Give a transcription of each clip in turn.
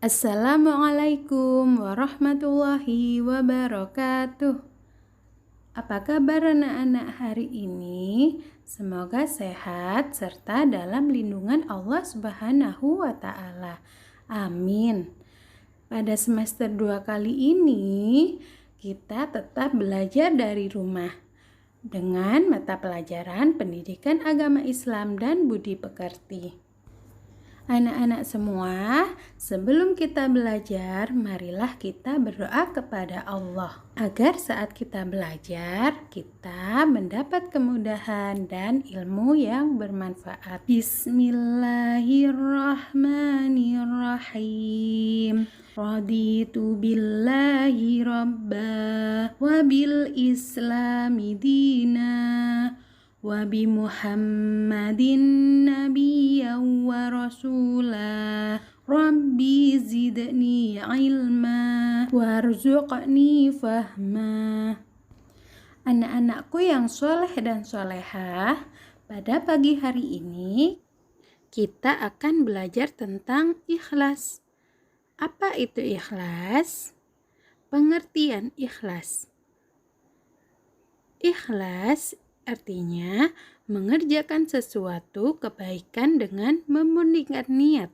Assalamualaikum warahmatullahi wabarakatuh. Apa kabar anak-anak hari ini? Semoga sehat serta dalam lindungan Allah Subhanahu wa Ta'ala. Amin. Pada semester 2 kali ini, kita tetap belajar dari rumah dengan mata pelajaran Pendidikan Agama Islam dan Budi Pekerti. Anak-anak semua, sebelum kita belajar, marilah kita berdoa kepada Allah agar saat kita belajar, kita mendapat kemudahan dan ilmu yang bermanfaat. Bismillahirrahmanirrahim. Raditu billahi rabba wa bil islami dina wa bi Muhammadin nabiyyan wa rasulah. Rabbi zidni ilma warzuqni fahma. Anak-anakku yang soleh dan solehah, pada pagi hari ini kita akan belajar tentang ikhlas. Apa itu ikhlas? Pengertian ikhlas. Ikhlas artinya mengerjakan sesuatu kebaikan dengan memurnikan niat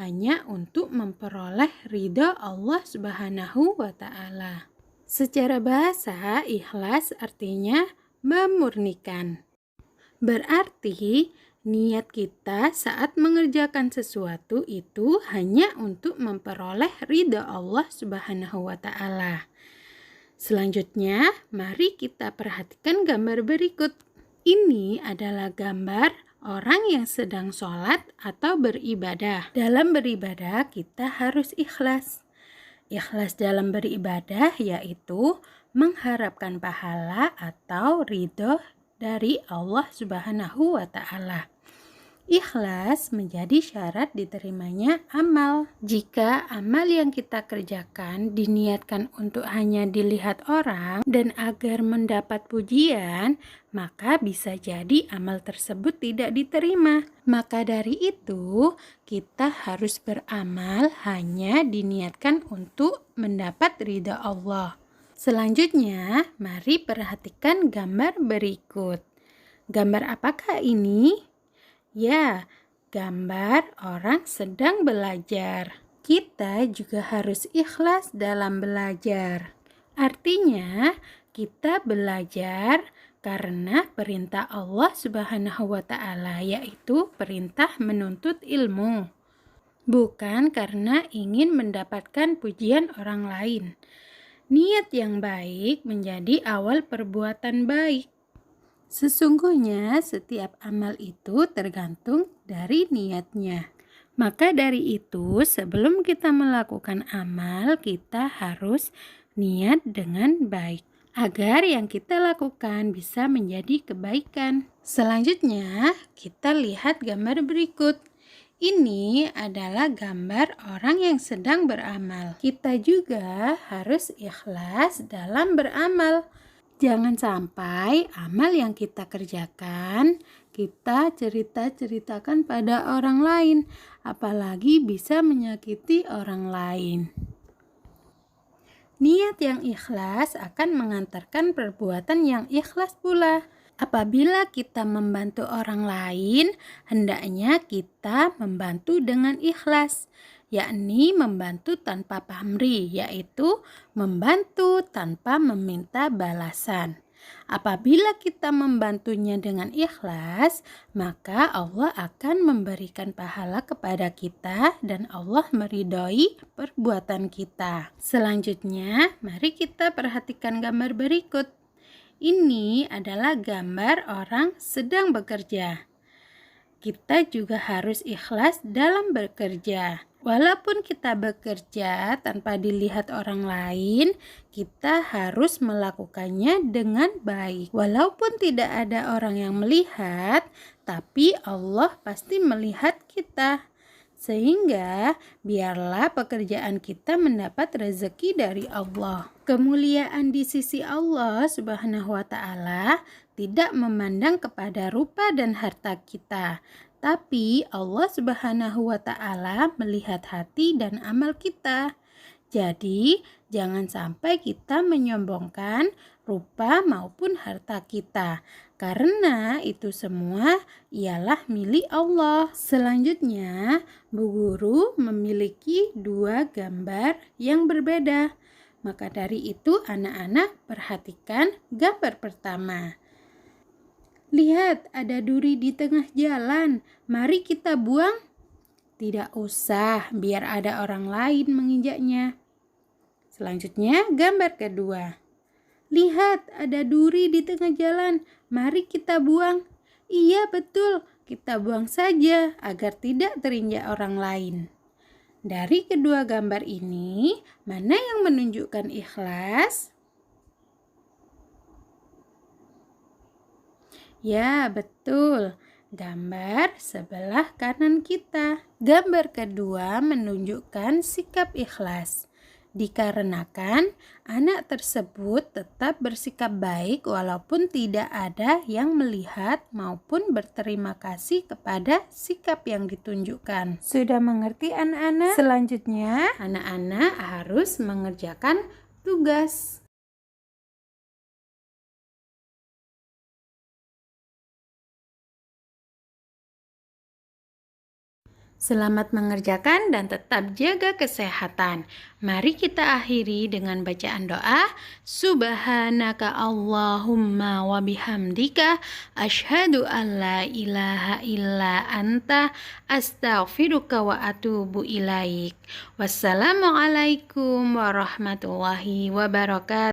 hanya untuk memperoleh ridha Allah Subhanahu wa Ta'ala. Secara bahasa, ikhlas artinya memurnikan. Berarti niat kita saat mengerjakan sesuatu itu hanya untuk memperoleh ridha Allah Subhanahu wa Ta'ala. Selanjutnya, mari kita perhatikan gambar berikut. Ini adalah gambar orang yang sedang sholat atau beribadah. Dalam beribadah, kita harus ikhlas. Ikhlas dalam beribadah yaitu mengharapkan pahala atau ridho dari Allah Subhanahu wa Ta'ala. Ikhlas menjadi syarat diterimanya amal. Jika amal yang kita kerjakan diniatkan untuk hanya dilihat orang dan agar mendapat pujian, maka bisa jadi amal tersebut tidak diterima. Maka dari itu, kita harus beramal hanya diniatkan untuk mendapat ridha Allah. Selanjutnya, mari perhatikan gambar berikut. Gambar apakah ini? Ya, gambar orang sedang belajar. Kita juga harus ikhlas dalam belajar. Artinya, kita belajar karena perintah Allah Subhanahu wa Ta'ala, yaitu perintah menuntut ilmu. Bukan karena ingin mendapatkan pujian orang lain. Niat yang baik menjadi awal perbuatan baik. Sesungguhnya setiap amal itu tergantung dari niatnya. Maka dari itu sebelum kita melakukan amal, kita harus niat dengan baik agar yang kita lakukan bisa menjadi kebaikan. Selanjutnya kita lihat gambar berikut. Ini adalah gambar orang yang sedang beramal. Kita juga harus ikhlas dalam beramal. Jangan sampai amal yang kita kerjakan, kita ceritakan pada orang lain, apalagi bisa menyakiti orang lain. Niat yang ikhlas akan mengantarkan perbuatan yang ikhlas pula. Apabila kita membantu orang lain, hendaknya kita membantu dengan ikhlas, yakni membantu tanpa pamrih, yaitu membantu tanpa meminta balasan. Apabila kita membantunya dengan ikhlas, maka Allah akan memberikan pahala kepada kita dan Allah meridhoi perbuatan kita. Selanjutnya, mari kita perhatikan gambar berikut. Ini adalah gambar orang sedang bekerja. Kita juga harus ikhlas dalam bekerja. Walaupun kita bekerja tanpa dilihat orang lain, kita harus melakukannya dengan baik. Walaupun tidak ada orang yang melihat, tapi Allah pasti melihat kita. Sehingga biarlah pekerjaan kita mendapat rezeki dari Allah. Kemuliaan di sisi Allah Subhanahu wa Ta'ala tidak memandang kepada rupa dan harta kita, Tapi Allah Subhanahu wa Ta'ala melihat hati dan amal kita. Jadi, jangan sampai kita menyombongkan rupa maupun harta kita, karena itu semua ialah milik Allah. Selanjutnya, Bu Guru memiliki 2 gambar yang berbeda. Maka dari itu, anak-anak perhatikan gambar pertama. Lihat, ada duri di tengah jalan. Mari kita buang. Tidak usah, biar ada orang lain menginjaknya. Selanjutnya, gambar kedua. Lihat, ada duri di tengah jalan. Mari kita buang. Iya, betul. Kita buang saja agar tidak terinjak orang lain. Dari kedua gambar ini, mana yang menunjukkan ikhlas? Ya, betul. Gambar sebelah kanan kita. Gambar kedua menunjukkan sikap ikhlas. Dikarenakan anak tersebut tetap bersikap baik walaupun tidak ada yang melihat maupun berterima kasih kepada sikap yang ditunjukkan. Sudah mengerti anak-anak? Selanjutnya, anak-anak harus mengerjakan tugas. Selamat mengerjakan dan tetap jaga kesehatan. Mari kita akhiri dengan bacaan doa. Subhanaka Allahumma wa bihamdika asyhadu an la ilaha illa anta astaghfiruka wa atubu ilaik. Wassalamualaikum warahmatullahi wabarakatuh.